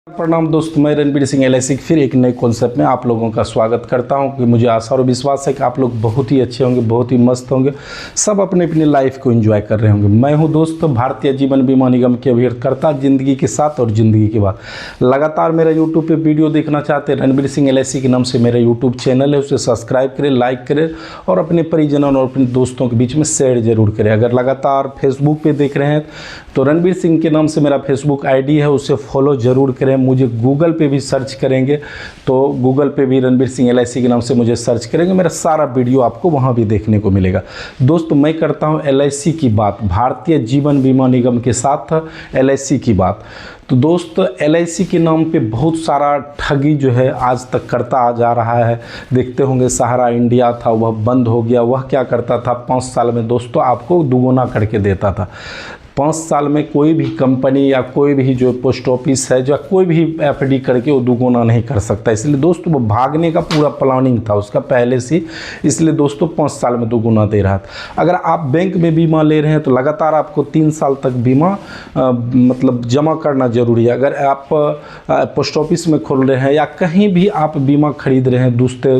प्रणाम दोस्त, मैं रणबीर सिंह LIC फिर एक नए कॉन्सेप्ट में आप लोगों का स्वागत करता हूं कि मुझे आशा और विश्वास है कि आप लोग बहुत ही अच्छे होंगे, बहुत ही मस्त होंगे, सब अपने अपनी लाइफ को एंजॉय कर रहे होंगे। मैं हूं दोस्त भारतीय जीवन बीमा निगम के अभिकर्ता ज़िंदगी के साथ और ज़िंदगी के बाद। लगातार मेरा यूट्यूब पे वीडियो देखना चाहते हैं, रणबीर सिंह LIC के नाम से मेरा यूट्यूब चैनल है, उसे सब्सक्राइब करें, लाइक करें और अपने परिजनों और अपने दोस्तों के बीच में शेयर जरूर करें। अगर लगातार फेसबुक पे देख रहे हैं तो रणबीर सिंह के नाम से मेरा फेसबुक ID है, उसे फॉलो जरूर करें। मुझे गूगल पे भी सर्च करेंगे तो गूगल पे भी रणबीर सिंह LIC के नाम से मुझे सर्च करेंगे, मेरा सारा वीडियो आपको वहाँ भी देखने को मिलेगा। दोस्तों, मैं करता हूँ LIC की बात, भारतीय जीवन बीमा निगम के साथ LIC की बात। तो दोस्त, LIC के नाम पे बहुत सारा ठगी जो है आज तक करता जा रहा है। देखते होंगे सहारा इंडिया था, वह बंद हो गया। वह क्या करता था, 5 साल में दोस्तों आपको दुगुना करके देता था। 5 साल में कोई भी कंपनी या कोई भी जो पोस्ट ऑफिस है या कोई भी FD करके वो दुगुना नहीं कर सकता। इसलिए दोस्तों वो भागने का पूरा प्लानिंग था उसका पहले से, इसलिए दोस्तों 5 साल में दुगुना दे रहा था। अगर आप बैंक में बीमा ले रहे हैं तो लगातार आपको 3 साल तक बीमा मतलब जमा करना जरूरी है। अगर आप पोस्ट ऑफिस में खोल रहे हैं या कहीं भी आप बीमा खरीद रहे हैं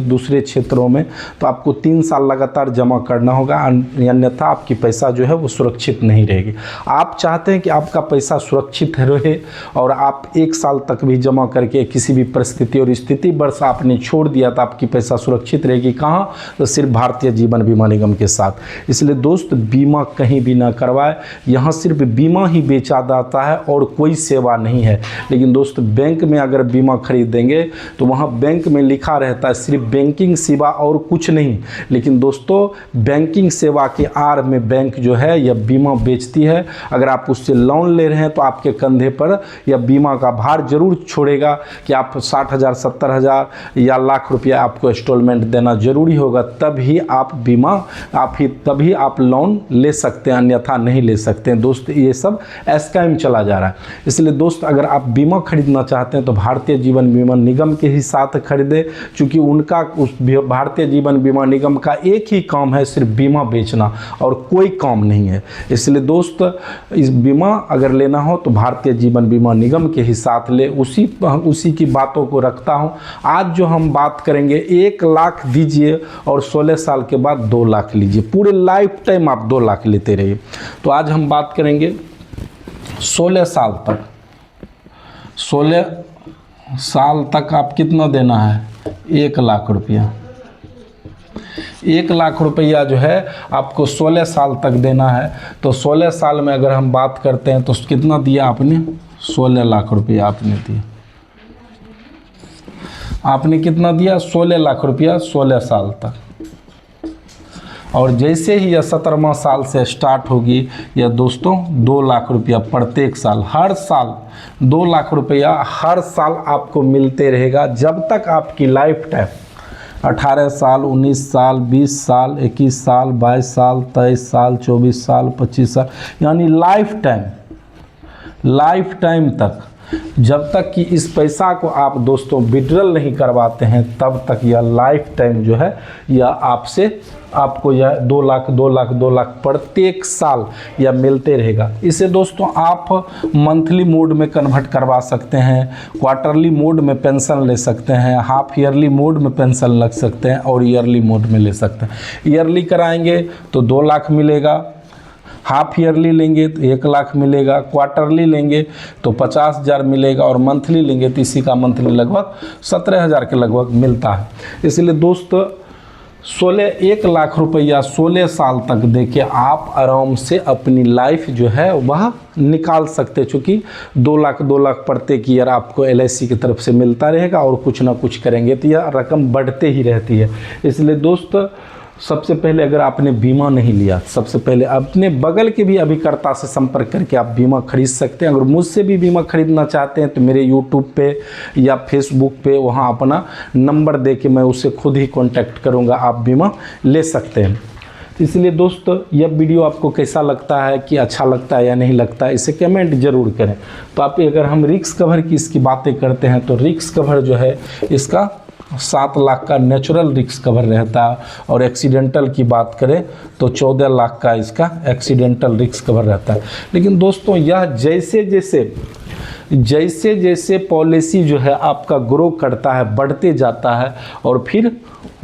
दूसरे क्षेत्रों में, तो आपको 3 साल लगातार जमा करना होगा, अन्यथा आपकी पैसा जो है वो सुरक्षित नहीं रहेगी। आप चाहते हैं कि आपका पैसा सुरक्षित रहे और आप 1 साल तक भी जमा करके किसी भी परिस्थिति और स्थिति वर्ष आपने छोड़ दिया तो आपकी पैसा सुरक्षित रहेगी कहाँ, तो सिर्फ भारतीय जीवन बीमा निगम के साथ। इसलिए दोस्त, बीमा कहीं भी ना करवाए, यहाँ सिर्फ बीमा ही बेचा जाता है और कोई सेवा नहीं है। लेकिन दोस्त, बैंक में अगर बीमा खरीदेंगे तो वहाँ बैंक में लिखा रहता है सिर्फ बैंकिंग सेवा और कुछ नहीं। लेकिन दोस्तों, बैंकिंग सेवा के आड़ में बैंक जो है यह बीमा बेचती है। अगर आप उससे लोन ले रहे हैं तो आपके कंधे पर यह बीमा का भार जरूर छोड़ेगा कि आप 60,000, 70,000 या लाख रुपया आपको इंस्टॉलमेंट देना जरूरी होगा, तभी आप बीमा तभी आप लोन ले सकते हैं, अन्यथा नहीं ले सकते हैं। दोस्त, ये सब स्कैम चला जा रहा है। इसलिए दोस्त, अगर आप बीमा खरीदना चाहते हैं तो भारतीय जीवन बीमा निगम के ही साथ खरीदें, क्योंकि उनका उस भारतीय जीवन बीमा निगम का एक ही काम है, सिर्फ बीमा बेचना और कोई काम नहीं है। इसलिए दोस्त, इस बीमा अगर लेना हो तो भारतीय जीवन बीमा निगम के ही साथ ले, उसी की बातों को रखता हूं। आज जो हम बात करेंगे, 1 लाख दीजिए और 16 साल के बाद 2 लाख लीजिए, पूरे लाइफ टाइम आप 2 लाख लेते रहिए। तो आज हम बात करेंगे 16 साल तक। 16 साल तक आप कितना देना है, 1 लाख रुपया। 1 लाख रुपया जो है आपको 16 साल तक देना है। तो 16 साल में अगर हम बात करते हैं तो कितना दिया आपने, 16 लाख रुपया आपने दिया। आपने कितना दिया, 16 लाख रुपया 16 साल तक। और जैसे ही यह 17वां साल से स्टार्ट होगी यह दोस्तों 2 लाख रुपया प्रत्येक साल, हर साल 2 लाख रुपया हर साल आपको मिलते रहेगा जब तक आपकी लाइफ टाइम 18 साल, 19 साल, 20 साल, 21 साल, 22 साल, 23 साल, 24 साल, 25 साल, यानी लाइफ टाइम तक, जब तक कि इस पैसा को आप दोस्तों विड्रॉल नहीं करवाते हैं तब तक यह लाइफ टाइम जो है यह आपको यह 2 लाख प्रत्येक साल यह मिलते रहेगा। इसे दोस्तों आप मंथली मोड में कन्वर्ट करवा सकते हैं, क्वार्टरली मोड में पेंशन ले सकते हैं, हाफ ईयरली मोड में पेंशन लग सकते हैं और ईयरली मोड में ले सकते हैं। ईयरली कराएंगे तो 2 लाख मिलेगा, हाफ ईयरली लेंगे तो 1 लाख मिलेगा, क्वार्टरली लेंगे तो 50,000 मिलेगा और मंथली लेंगे तो इसी का मंथली लगभग 17,000 के लगभग मिलता है। इसलिए दोस्त, 1 लाख रुपया 16 साल तक देके आप आराम से अपनी लाइफ जो है वह निकाल सकते, चूँकि 2 लाख प्रत्येक ईयर आपको LIC की तरफ से मिलता रहेगा और कुछ ना कुछ करेंगे तो यह रकम बढ़ते ही रहती है। इसलिए दोस्त, सबसे पहले अगर आपने बीमा नहीं लिया, सबसे पहले अपने बगल के भी अभिकर्ता से संपर्क करके आप बीमा खरीद सकते हैं। अगर मुझसे भी बीमा खरीदना चाहते हैं तो मेरे यूट्यूब पे या फेसबुक पे वहाँ अपना नंबर दे के मैं उससे खुद ही कांटेक्ट करूँगा, आप बीमा ले सकते हैं। इसलिए दोस्त, यह वीडियो आपको कैसा लगता है, कि अच्छा लगता है या नहीं लगता है, इसे कमेंट जरूर करें। तो आप अगर हम रिस्क कवर की इसकी बातें करते हैं तो रिस्क कवर जो है इसका 7 लाख का नेचुरल रिस्क कवर रहता है और एक्सीडेंटल की बात करें तो 14 लाख का इसका एक्सीडेंटल रिस्क कवर रहता है। लेकिन दोस्तों, यह जैसे जैसे जैसे जैसे पॉलिसी जो है आपका ग्रो करता है, बढ़ते जाता है, और फिर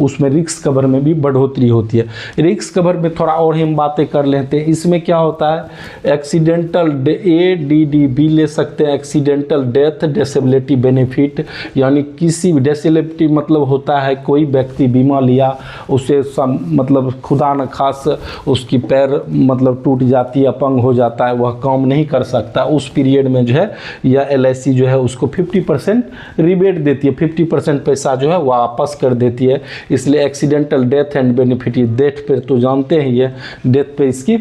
उसमें रिस्क कवर में भी बढ़ोतरी होती है। रिस्क कवर में थोड़ा और हम बातें कर लेते हैं। इसमें क्या होता है, एक्सीडेंटल ADD ले सकते हैं, एक्सीडेंटल डेथ डिसेबिलिटी बेनिफिट, यानी किसी डिसेबिलिटी मतलब होता है कोई व्यक्ति बीमा लिया, उसे मतलब खुदा न खास उसकी पैर मतलब टूट जाती है, अपंग हो जाता है, वह काम नहीं कर सकता, उस पीरियड में जो है या LIC जो है उसको 50% रिबेट देती है, 50% पैसा जो है वापस कर देती है। इसलिए accidental death and benefit, death पे तो जानते हैं ये डेथ पे इसकी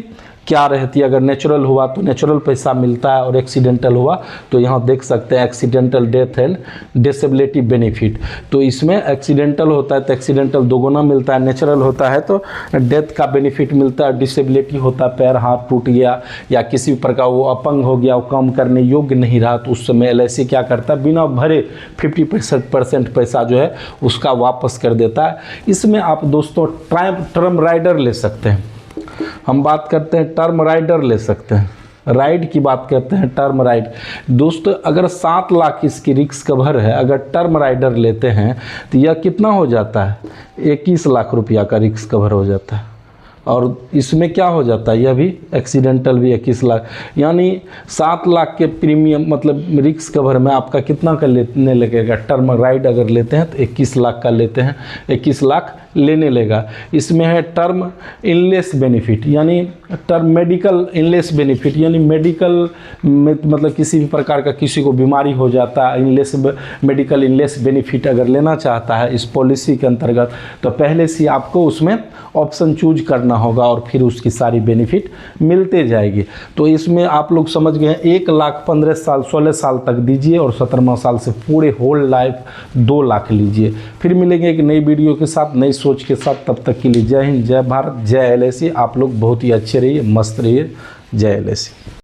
क्या रहती है। अगर नेचुरल हुआ तो नेचुरल पैसा मिलता है, और एक्सीडेंटल हुआ तो यहाँ देख सकते हैं accidental death and disability benefit. तो इसमें एक्सीडेंटल होता है तो एक्सीडेंटल दोगुना मिलता है, नेचुरल होता है तो डेथ का बेनिफिट मिलता है, डिसेबिलिटी होता है पैर हाथ टूट गया या किसी प्रकार वो अपंग हो गया, वो काम करने योग्य नहीं रहा, तो उस समय LIC क्या करता है, बिना भरे 50% पैसा जो है उसका वापस कर देता है। इसमें आप दोस्तों टर्म राइडर ले सकते हैं। हम बात करते हैं टर्म राइडर ले सकते हैं, राइड की बात करते हैं, टर्म राइड। दोस्तों अगर 7 लाख इसकी रिस्क कवर है, अगर टर्म राइडर लेते हैं तो यह कितना हो जाता है, 21 लाख रुपया का रिस्क कवर हो जाता है। और इसमें क्या हो जाता है, यह भी एक्सीडेंटल भी 21 लाख, यानी 7 लाख के प्रीमियम मतलब रिस्क कवर में आपका कितना का लेने लगेगा। टर्म राइड अगर लेते हैं तो 21 लाख का लेते हैं, 21 लाख लेने लेगा। इसमें है टर्म इलनेस बेनिफिट, यानी टर्म मेडिकल इलनेस बेनिफिट, यानी मेडिकल में मतलब किसी भी प्रकार का किसी को बीमारी हो जाता है, इलनेस मेडिकल इलनेस बेनिफिट अगर लेना चाहता है इस पॉलिसी के अंतर्गत, तो पहले से आपको उसमें ऑप्शन चूज करना होगा और फिर उसकी सारी बेनिफिट मिलते जाएगी। तो इसमें आप लोग समझ गए, 1 लाख 15 साल 16 साल तक दीजिए और 17वां साल से पूरे होल लाइफ 2 लाख लीजिए। फिर मिलेंगे एक नई वीडियो के साथ, नई सोच के साथ। तब तक के लिए जय हिंद, जय भारत, जय LIC। आप लोग बहुत ही अच्छे रहिए, मस्त रहिए। जय LIC।